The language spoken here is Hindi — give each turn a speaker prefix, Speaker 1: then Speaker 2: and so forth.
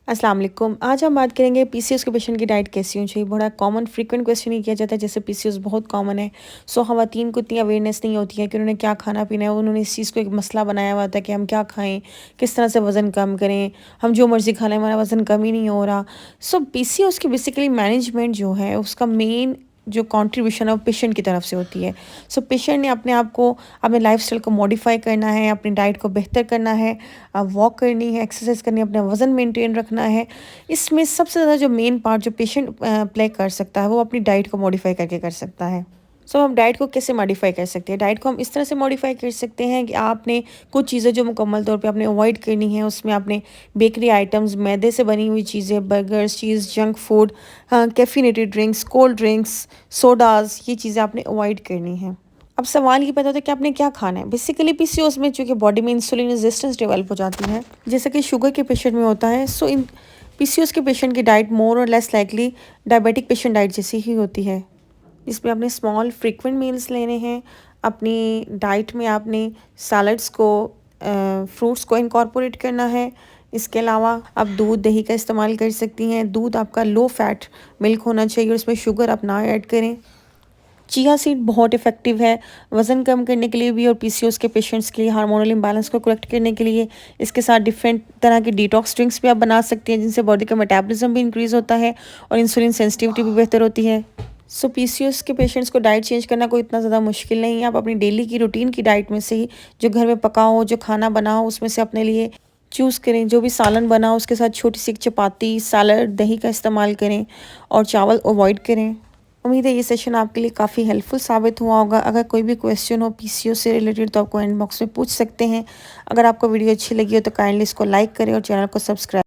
Speaker 1: अस्सलाम वालेकुम। आज हम बात करेंगे पीसीओएस के पेशेंट की डाइट कैसी होनी चाहिए। बड़ा कॉमन फ्रीक्वेंट क्वेश्चन ही किया जाता है, जैसे पीसीओएस बहुत कॉमन है। सो ख़वातीन को इतनी अवेयरनेस नहीं होती है कि उन्होंने क्या खाना पीना है। उन्होंने इस चीज़ को एक मसला बनाया हुआ था कि हम क्या खाएं, किस तरह से वज़न कम करें, हम जो मर्ज़ी खा लें, हमारा वज़न कम ही नहीं हो रहा। सो पीसीओएस की बेसिकली मैनेजमेंट जो है उसका मेन जो कंट्रीब्यूशन है वो पेशेंट की तरफ से होती है। सो पेशेंट ने अपने आप को, अपने लाइफस्टाइल को मॉडिफाई करना है, अपनी डाइट को बेहतर करना है, वॉक करनी है, एक्सरसाइज करनी है, अपना वज़न मेंटेन रखना है। इसमें सबसे ज़्यादा जो मेन पार्ट जो पेशेंट प्ले कर सकता है वो अपनी डाइट को मॉडिफाई करके कर सकता है। सो हम डाइट को कैसे मॉडिफाई कर सकते हैं? डाइट को हम इस तरह से मॉडिफाई कर सकते हैं कि आपने कुछ चीज़ें जो मुकम्मल तौर पे आपने अवॉइड करनी है, उसमें आपने बेकरी आइटम्स, मैदे से बनी हुई चीज़ें, burgers, cheese, junk food, caffeinated drinks, cold drinks, sodas, ये चीज़ें आपने अवॉइड करनी है। अब सवाल ये पैदा होता है कि आपने क्या खाना है। बेसिकली पीसीओएस में चूँकि बॉडी में इंसुलिन रेजिस्टेंस डेवलप हो जाती है, जैसे कि शुगर के पेशेंट में होता है। सो इन पीसीओएस के पेशेंट की डाइट मोर और less likely diabetic patient diet जैसी ही होती है। इसमें आपने स्मॉल फ्रीक्वेंट मील्स लेने हैं। अपनी डाइट में आपने सैलड्स को, फ्रूट्स को इनकॉर्पोरेट करना है। इसके अलावा आप दूध, दही का इस्तेमाल कर सकती हैं। दूध आपका लो फैट मिल्क होना चाहिए और इसमें शुगर आप ना ऐड करें। चिया सीड बहुत इफ़ेक्टिव है वज़न कम करने के लिए भी और पीसीओएस के पेशेंट्स के लिए हार्मोनल इम्बैलेंस को करेक्ट करने के लिए। इसके साथ डिफरेंट तरह के डिटॉक्स ड्रिंक्स भी आप बना सकती हैं, जिनसे बॉडी का मेटाबॉलिज्म भी इंक्रीज़ होता है और इंसुलिन सेंसिटिविटी भी बेहतर होती है। सो पीसीओएस के पेशेंट्स को डाइट चेंज करना कोई इतना ज़्यादा मुश्किल नहीं है। आप अपनी डेली की रूटीन की डाइट में से ही जो घर में पका हो, जो खाना बना हो, उसमें से अपने लिए चूज़ करें। जो भी सालन बना हो उसके साथ छोटी सी एक चपाती, सैलड, दही का इस्तेमाल करें और चावल अवॉइड करें। उम्मीद है ये सेशन आपके लिए काफ़ी हेल्पफुल साबित हुआ होगा। अगर कोई भी क्वेश्चन हो पीसीओएस से रिलेटेड तो आपको एंड बॉक्स में पूछ सकते हैं। अगर आपको वीडियो अच्छी लगी हो तो काइंडली इसको लाइक करें और चैनल को सब्सक्राइब